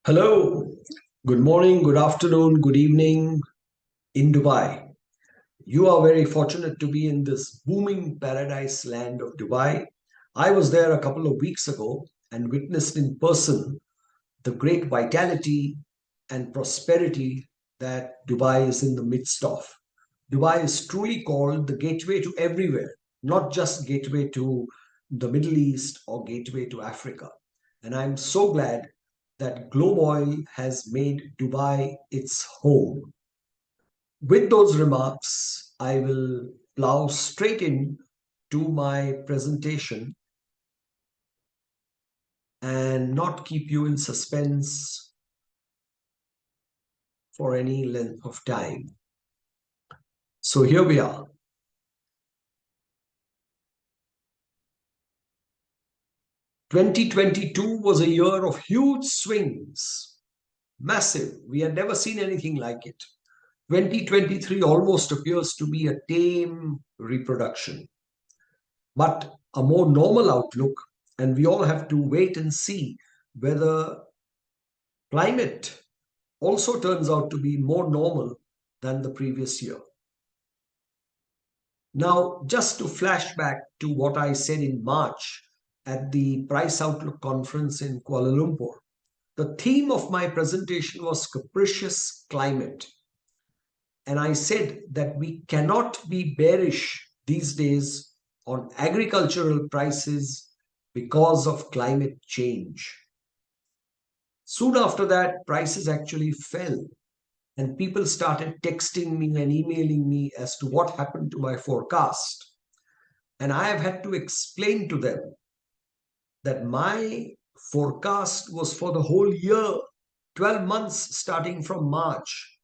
Hello, good morning, good afternoon, good evening in Dubai. You are very fortunate to be in this booming paradise land of Dubai. I was there a couple of weeks ago and witnessed in person the great vitality and prosperity that Dubai is in the midst of. Dubai is truly called the gateway to everywhere, not just gateway to the Middle East or gateway to Africa. And I'm so glad that Globoil has made Dubai its home. With those remarks, I will plow straight in to my presentation and not keep you in suspense for any length of time. So here we are. 2022 was a year of huge swings, massive. We had never seen anything like it. 2023 almost appears to be a tame reproduction, but a more normal outlook, and we all have to wait and see whether climate also turns out to be more normal than the previous year. Now, just to flash back to what I said in March at the Price Outlook Conference in Kuala Lumpur, the theme of my presentation was capricious climate. And I said that we cannot be bearish these days on agricultural prices because of climate change. Soon after that, prices actually fell, and people started texting me and emailing me as to what happened to my forecast. And I have had to explain to them that my forecast was for the whole year, 12 months starting from March.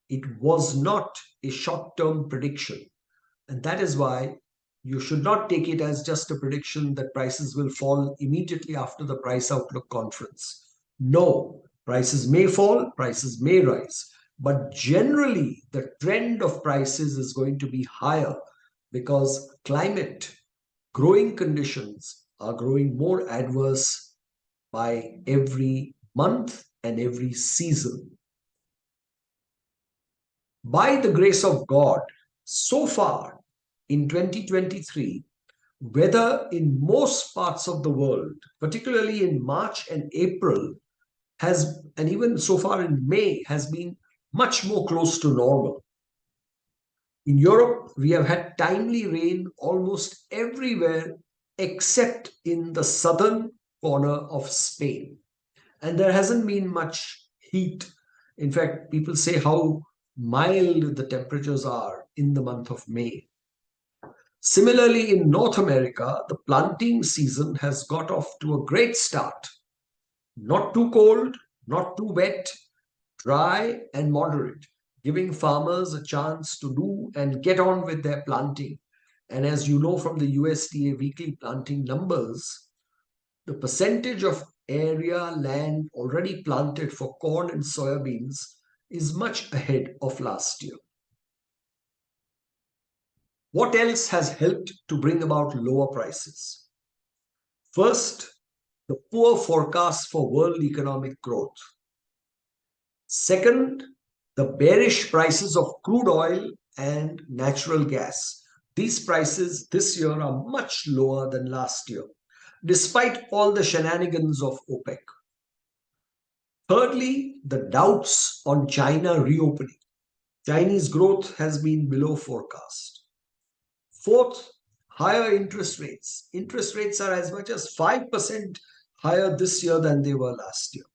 It was not a short-term prediction. And that is why you should not take it as just a prediction that prices will fall immediately after the Price Outlook Conference. No, prices may fall, prices may rise. But generally, the trend of prices is going to be higher because climate, growing conditions are growing more adverse by every month and every season. By the grace of God, so far in 2023, weather in most parts of the world, particularly in March and April, and even so far in May, has been much more close to normal. In Europe, we have had timely rain almost everywhere except in the southern corner of Spain. And there hasn't been much heat. In fact, people say how mild the temperatures are in the month of May. Similarly, in North America, the planting season has got off to a great start. Not too cold, not too wet, dry and moderate, giving farmers a chance to do and get on with their planting. And as you know from the USDA weekly planting numbers, the percentage of area land already planted for corn and soybeans is much ahead of last year. What else has helped to bring about lower prices? First, the poor forecast for world economic growth. Second, the bearish prices of crude oil and natural gas. These prices this year are much lower than last year, despite all the shenanigans of OPEC. Thirdly, the doubts on China reopening. Chinese growth has been below forecast. Fourth, higher interest rates. Interest rates are as much as 5% higher this year than they were last year.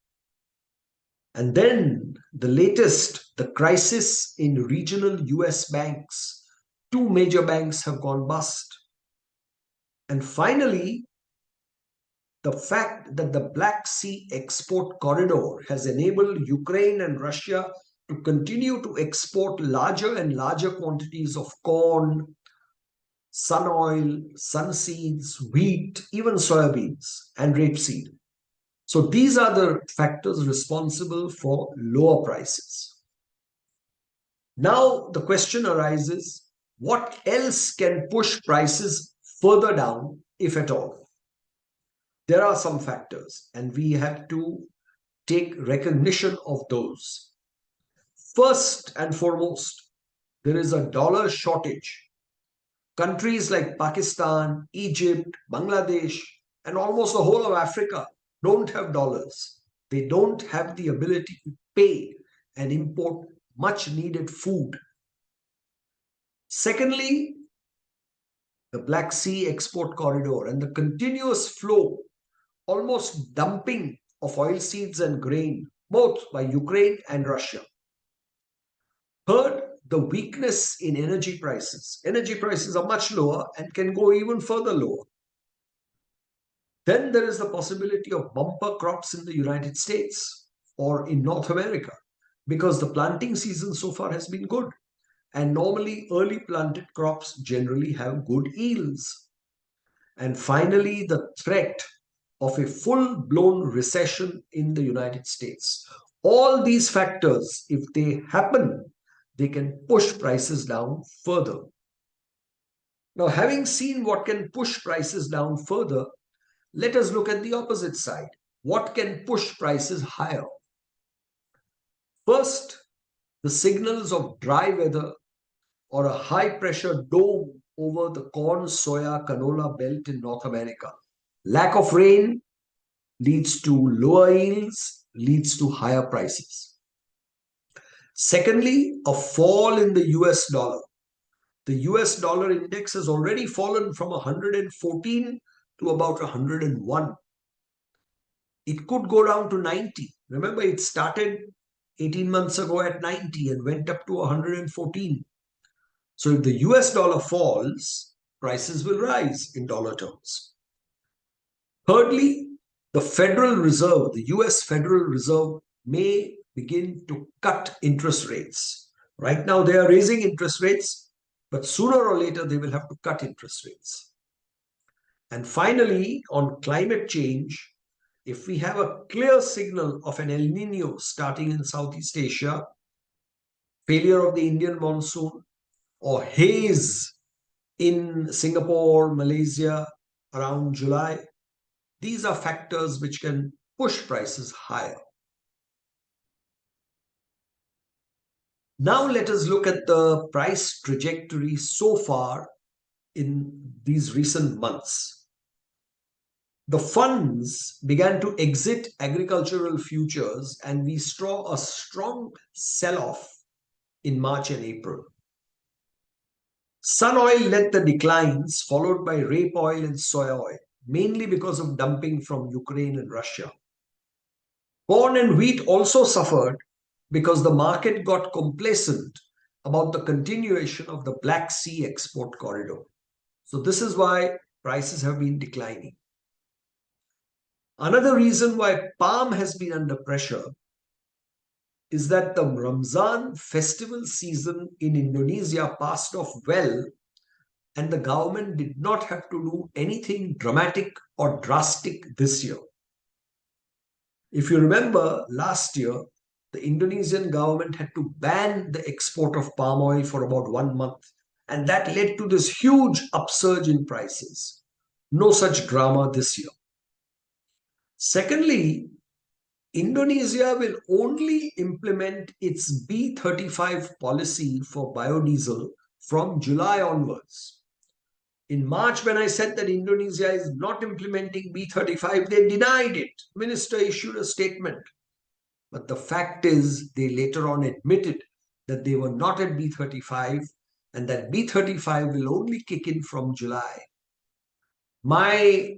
And then the latest, the crisis in regional US banks. Two major banks have gone bust. And finally, the fact that the Black Sea export corridor has enabled Ukraine and Russia to continue to export larger and larger quantities of corn, sun oil, sunseeds, wheat, even soybeans, and rapeseed. So these are the factors responsible for lower prices. Now the question arises, what else can push prices further down, if at all? There are some factors, and we have to take recognition of those. First and foremost, there is a dollar shortage. Countries like Pakistan, Egypt, Bangladesh, and almost the whole of Africa don't have dollars. They don't have the ability to pay and import much needed food. Secondly, the Black Sea export corridor and the continuous flow, almost dumping of oilseeds and grain, both by Ukraine and Russia. Third, the weakness in energy prices. Energy prices are much lower and can go even further lower. Then there is the possibility of bumper crops in the United States or in North America because the planting season so far has been good. And normally, early planted crops generally have good yields. And finally, the threat of a full blown recession in the United States. All these factors, if they happen, they can push prices down further. Now, having seen what can push prices down further, let us look at the opposite side. What can push prices higher? First, the signals of dry weather or a high pressure dome over the corn, soya, canola belt in North America. Lack of rain leads to lower yields, leads to higher prices. Secondly, a fall in the US dollar. The US dollar index has already fallen from 114 to about 101. It could go down to 90. Remember, it started 18 months ago at 90 and went up to 114. So if the US dollar falls, prices will rise in dollar terms. Thirdly, the Federal Reserve, the US Federal Reserve, may begin to cut interest rates. Right now, they are raising interest rates, but sooner or later, they will have to cut interest rates. And finally, on climate change, if we have a clear signal of an El Nino starting in Southeast Asia, failure of the Indian monsoon, or haze in Singapore, Malaysia around July, these are factors which can push prices higher. Now let us look at the price trajectory so far in these recent months. The funds began to exit agricultural futures and we saw a strong sell-off in March and April. Sun oil led the declines, followed by rape oil and soy oil, mainly because of dumping from Ukraine and Russia. Corn and wheat also suffered because the market got complacent about the continuation of the Black Sea export corridor. So this is why prices have been declining. Another reason why palm has been under pressure is that the Ramzan festival season in Indonesia passed off well and the government did not have to do anything dramatic or drastic this year. If you remember, last year, the Indonesian government had to ban the export of palm oil for about 1 month. And that led to this huge upsurge in prices. No such drama this year. Secondly, Indonesia will only implement its B35 policy for biodiesel from July onwards. In March, when I said that Indonesia is not implementing B35, they denied it. The minister issued a statement. But the fact is, they later on admitted that they were not at B35 and that B35 will only kick in from July. My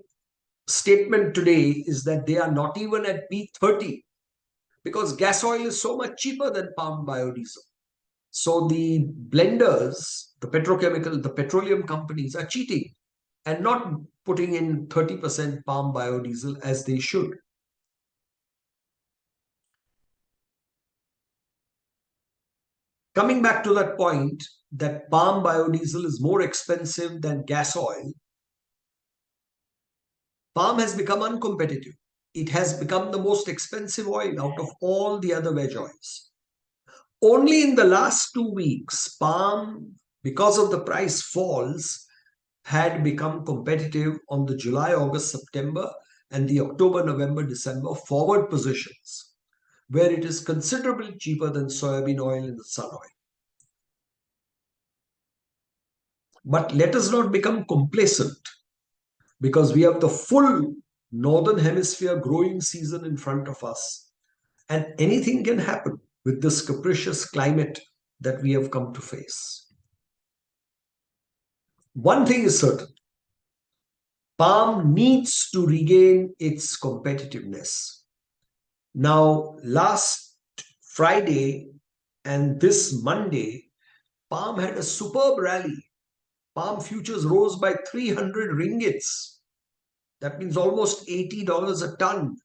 statement today is that they are not even at B30 because gas oil is so much cheaper than palm biodiesel. So the blenders, the petroleum companies are cheating and not putting in 30% palm biodiesel as they should. Coming back to that point that palm biodiesel is more expensive than gas oil, palm has become uncompetitive. It has become the most expensive oil out of all the other veg oils. Only in the last 2 weeks, palm, because of the price falls, had become competitive on the July, August, September, and the October, November, December forward positions. where it is considerably cheaper than soybean oil and the sun oil. But let us not become complacent, because we have the full northern hemisphere growing season in front of us, and anything can happen with this capricious climate that we have come to face. One thing is certain: palm needs to regain its competitiveness. Now, last Friday and this Monday, palm had a superb rally. Palm futures rose by 300 ringgits. That means almost $80 a ton.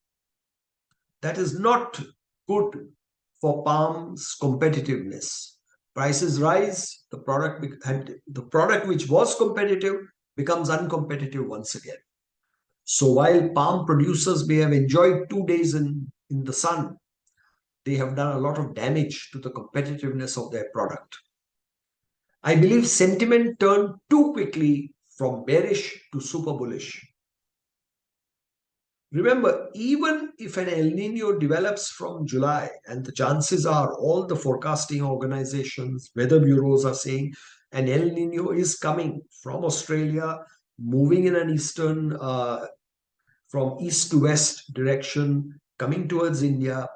That is not good for palm's competitiveness. Prices rise, the product which was competitive becomes uncompetitive once again. So while palm producers may have enjoyed 2 days in the sun, they have done a lot of damage to the competitiveness of their product. I believe sentiment turned too quickly from bearish to super bullish. Remember, even if an El Nino develops from July, and the chances are all the forecasting organizations, weather bureaus are saying an El Nino is coming from Australia, moving in an eastern, from east to west direction, coming towards India.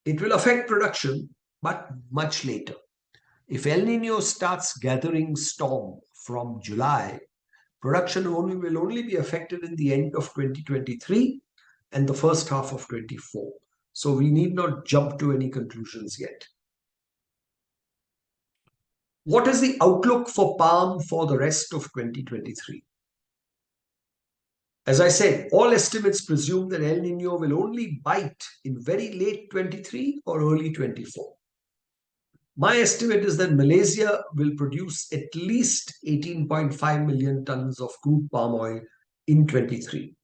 It will affect production, but much later. If El Nino starts gathering storm from July, production will only be affected in the end of 2023 and the first half of 24. So we need not jump to any conclusions yet. What is the outlook for palm for the rest of 2023? As I said, all estimates presume that El Nino will only bite in very late 23 or early 24. My estimate is that Malaysia will produce at least 18.5 million tons of crude palm oil in 23.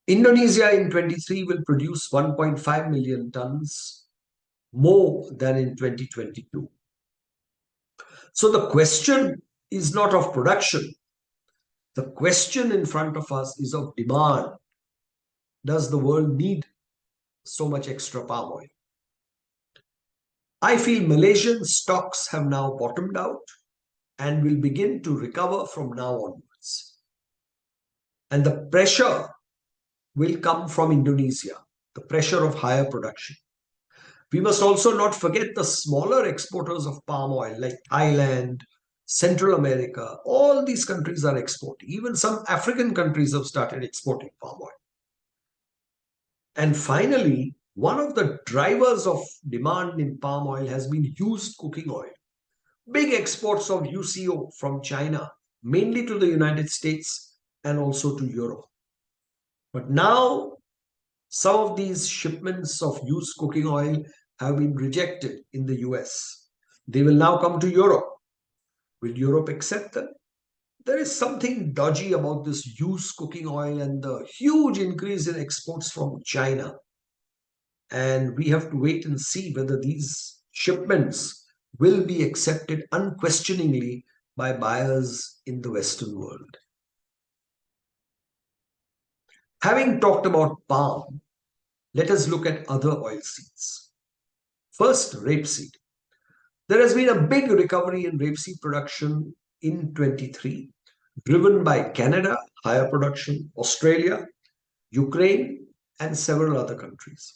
Indonesia in 23 will produce 1.5 million tons, more than in 2022. So the question is not of production. The question in front of us is of demand. Does the world need so much extra palm oil? I feel Malaysian stocks have now bottomed out and will begin to recover from now onwards. And the pressure will come from Indonesia, the pressure of higher production. We must also not forget the smaller exporters of palm oil like Thailand, Central America. All these countries are exporting. Even some African countries have started exporting palm oil. And finally, one of the drivers of demand in palm oil has been used cooking oil. Big exports of UCO from China, mainly to the United States and also to Europe. But now, some of these shipments of used cooking oil have been rejected in the US. They will now come to Europe. Will Europe accept them? There is something dodgy about this used cooking oil and the huge increase in exports from China. And we have to wait and see whether these shipments will be accepted unquestioningly by buyers in the Western world. Having talked about palm, let us look at other oilseeds. First, rapeseed. There has been a big recovery in rapeseed production in 23, driven by Canada, higher production, Australia, Ukraine, and several other countries.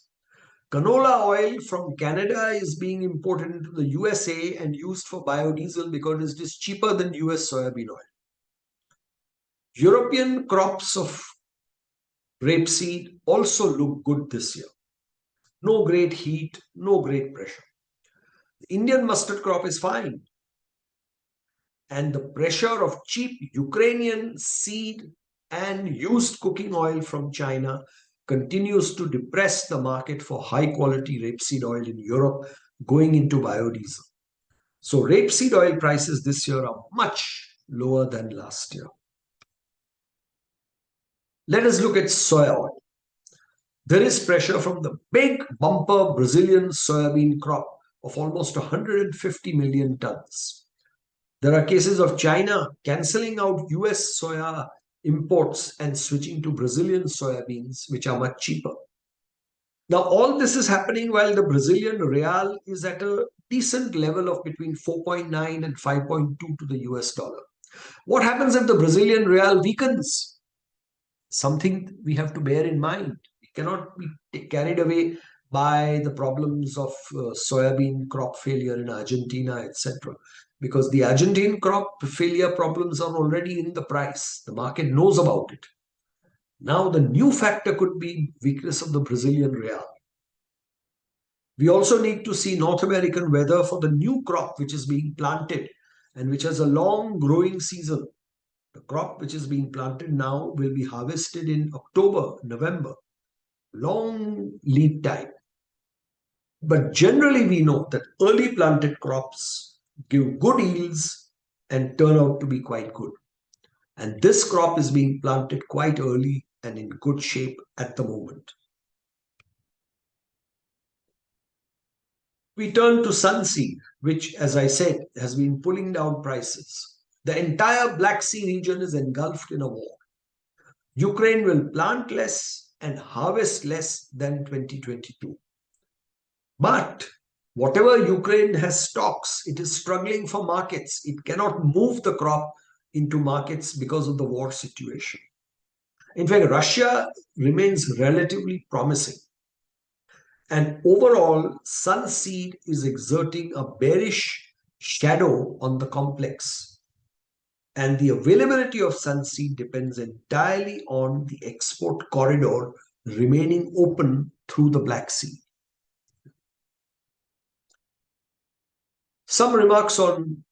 Canola oil from Canada is being imported into the USA and used for biodiesel because it is cheaper than US soybean oil. European crops of rapeseed also look good this year. No great heat, no great pressure. The Indian mustard crop is fine. And the pressure of cheap Ukrainian seed and used cooking oil from China continues to depress the market for high-quality rapeseed oil in Europe going into biodiesel. So rapeseed oil prices this year are much lower than last year. Let us look at soya oil. There is pressure from the big bumper Brazilian soybean crop of almost 150 million tons. There are cases of China cancelling out US soya imports and switching to Brazilian soybeans, which are much cheaper. Now, all this is happening while the Brazilian real is at a decent level of between 4.9 and 5.2 to the US dollar. What happens if the Brazilian real weakens? Something we have to bear in mind. We cannot be carried away by the problems of soybean crop failure in Argentina, etc. Because the Argentine crop failure problems are already in the price. The market knows about it. Now, the new factor could be weakness of the Brazilian real. We also need to see North American weather for the new crop which is being planted and which has a long growing season. The crop which is being planted now will be harvested in October, November. Long lead time. But generally, we know that early planted crops give good yields and turn out to be quite good. And this crop is being planted quite early and in good shape at the moment. We turn to Sunseed, which, as I said, has been pulling down prices. The entire Black Sea region is engulfed in a war. Ukraine will plant less and harvest less than 2022. But whatever Ukraine has stocks, it is struggling for markets. It cannot move the crop into markets because of the war situation. In fact, Russia remains relatively promising. And overall, Sunseed is exerting a bearish shadow on the complex. And the availability of Sunseed depends entirely on the export corridor remaining open through the Black Sea. Some remarks on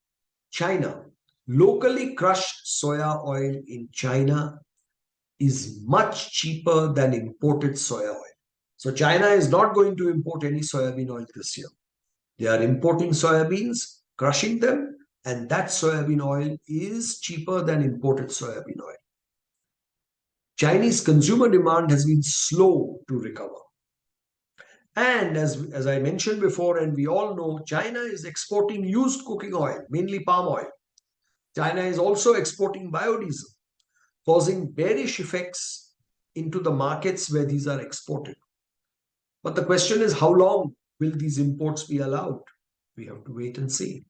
China. Locally crushed soya oil in China is much cheaper than imported soya oil. So China is not going to import any soybean oil this year. They are importing soybeans, crushing them, and that soybean oil is cheaper than imported soybean oil. Chinese consumer demand has been slow to recover. And as I mentioned before, and we all know, China is exporting used cooking oil, mainly palm oil. China is also exporting biodiesel, causing bearish effects into the markets where these are exported. But the question is, how long will these imports be allowed? We have to wait and see.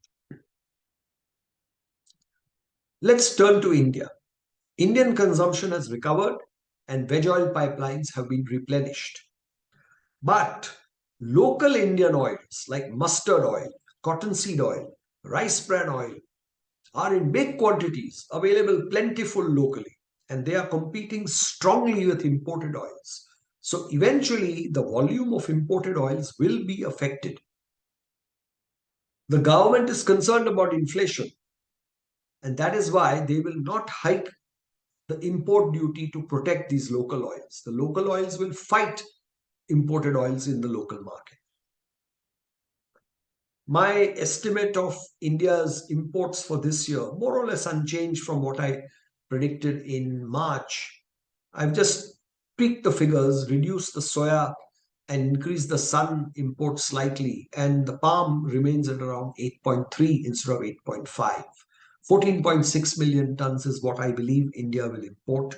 Let's turn to India. Indian consumption has recovered and veg oil pipelines have been replenished. But local Indian oils like mustard oil, cottonseed oil, rice bran oil are in big quantities available plentiful locally, and they are competing strongly with imported oils. So eventually the volume of imported oils will be affected. The government is concerned about inflation, and that is why they will not hike the import duty to protect these local oils. The local oils will fight imported oils in the local market. My estimate of India's imports for this year, more or less unchanged from what I predicted in March. I've just tweaked the figures, reduced the soya and increased the sun import slightly, and the palm remains at around 8.3 instead of 8.5. 14.6 million tons is what I believe India will import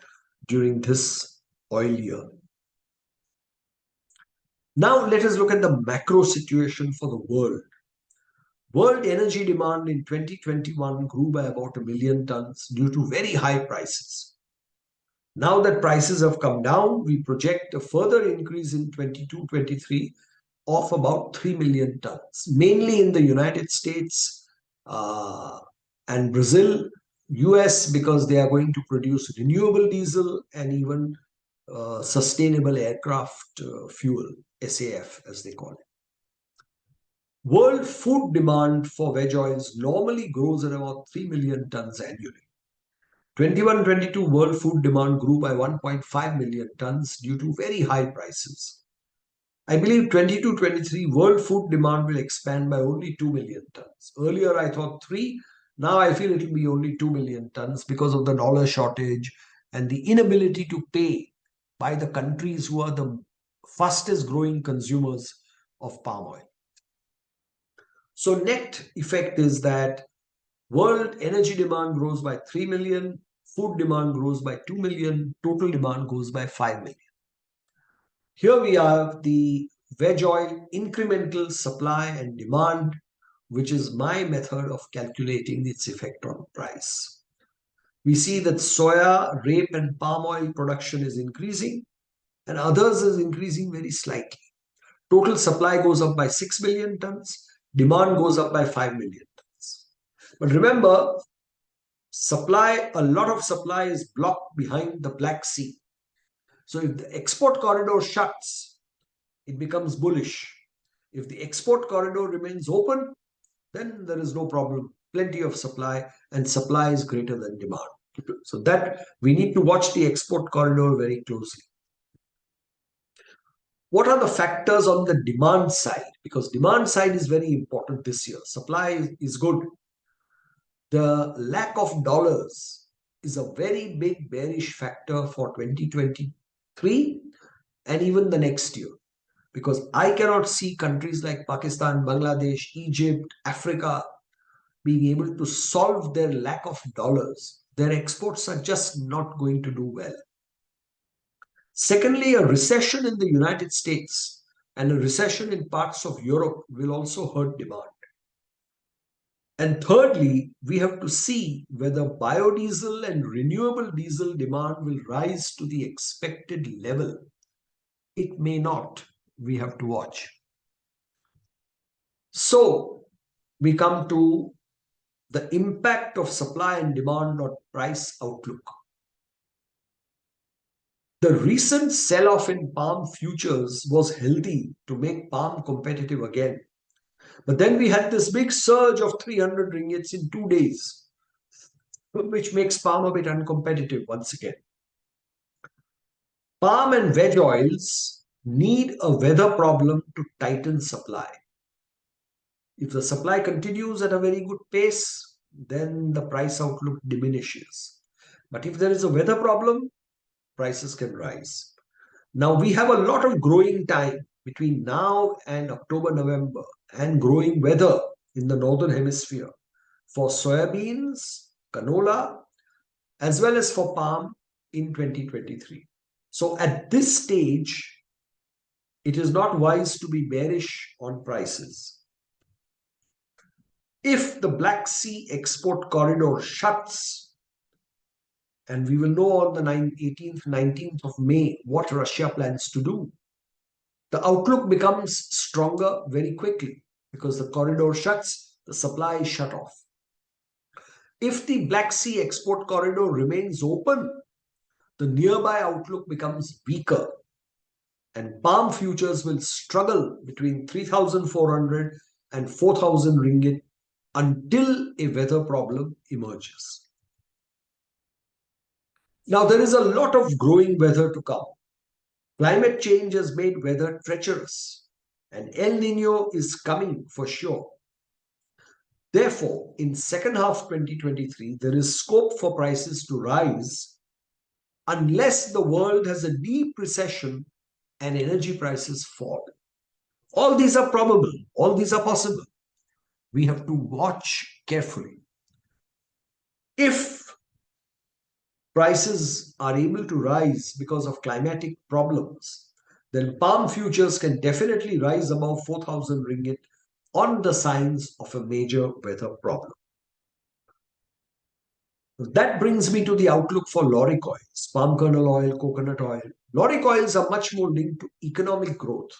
during this oil year. Now let us look at the macro situation for the world. World energy demand in 2021 grew by about 1 million tons due to very high prices. Now that prices have come down, we project a further increase in 22-23 of about 3 million tons, mainly in the United States and Brazil, US, because they are going to produce renewable diesel and even sustainable aircraft fuel, SAF as they call it. World food demand for veg oils normally grows at about 3 million tons annually. 21-22 world food demand grew by 1.5 million tons due to very high prices. I believe 22-23 world food demand will expand by only 2 million tons. Earlier I thought 3, now I feel it will be only 2 million tons because of the dollar shortage and the inability to pay by the countries who are the fastest growing consumers of palm oil. So net effect is that world energy demand grows by 3 million, food demand grows by 2 million, total demand goes by 5 million. Here we have the veg oil incremental supply and demand, which is my method of calculating its effect on price. We see that soya, rape, and palm oil production is increasing, and others is increasing very slightly. Total supply goes up by 6 million tons, demand goes up by 5 million tons. But remember, a lot of supply is blocked behind the Black Sea. So if the export corridor shuts, it becomes bullish. If the export corridor remains open, then there is no problem. Plenty of supply, and supply is greater than demand. So that we need to watch the export corridor very closely. What are the factors on the demand side? Because demand side is very important this year. Supply is good. The lack of dollars is a very big bearish factor for 2023 and even the next year. Because I cannot see countries like Pakistan, Bangladesh, Egypt, Africa being able to solve their lack of dollars. Their exports are just not going to do well. Secondly, a recession in the United States and a recession in parts of Europe will also hurt demand. And thirdly, we have to see whether biodiesel and renewable diesel demand will rise to the expected level. It may not. We have to watch. So we come to the impact of supply and demand on price outlook. The recent sell-off in palm futures was healthy to make palm competitive again. But then we had this big surge of 300 ringgits in 2 days, which makes palm a bit uncompetitive once again. Palm and veg oils need a weather problem to tighten supply. If the supply continues at a very good pace, then the price outlook diminishes. But if there is a weather problem, prices can rise. Now we have a lot of growing time between now and October, November, and growing weather in the northern hemisphere for soybeans, canola, as well as for palm in 2023. So at this stage, it is not wise to be bearish on prices. If the Black Sea export corridor shuts, and we will know on the 18th, 19th of May what Russia plans to do, the outlook becomes stronger very quickly because the corridor shuts, the supply is shut off. If the Black Sea export corridor remains open, the nearby outlook becomes weaker, and palm futures will struggle between 3,400 and 4,000 ringgit until a weather problem emerges. Now, there is a lot of growing weather to come. Climate change has made weather treacherous, and El Nino is coming for sure. Therefore, in second half 2023, there is scope for prices to rise unless the world has a deep recession and energy prices fall. All these are probable. All these are possible. We have to watch carefully. If prices are able to rise because of climatic problems, then palm futures can definitely rise above 4,000 ringgit on the signs of a major weather problem. That brings me to the outlook for lauric oils, palm kernel oil, coconut oil. Lauric oils are much more linked to economic growth.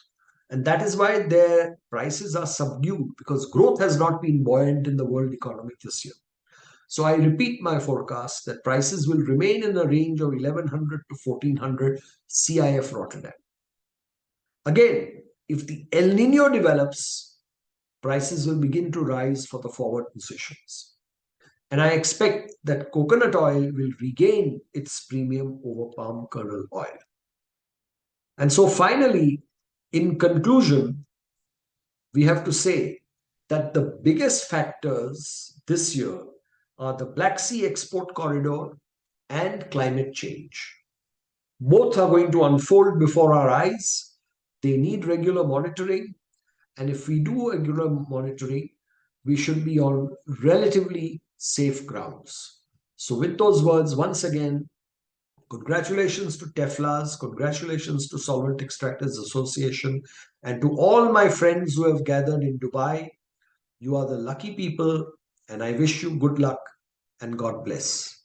And that is why their prices are subdued, because growth has not been buoyant in the world economy this year. So I repeat my forecast that prices will remain in a range of 1100 to 1400 CIF Rotterdam. Again, if the El Nino develops, prices will begin to rise for the forward positions. And I expect that coconut oil will regain its premium over palm kernel oil. And so finally, in conclusion, we have to say that the biggest factors this year are the Black Sea export corridor and climate change. Both are going to unfold before our eyes. They need regular monitoring. And if we do regular monitoring, we should be on relatively safe grounds. So with those words, once again, Congratulations to Teflas, congratulations to Solvent Extractors Association, and to all my friends who have gathered in Dubai. You are the lucky people, and I wish you good luck and God bless.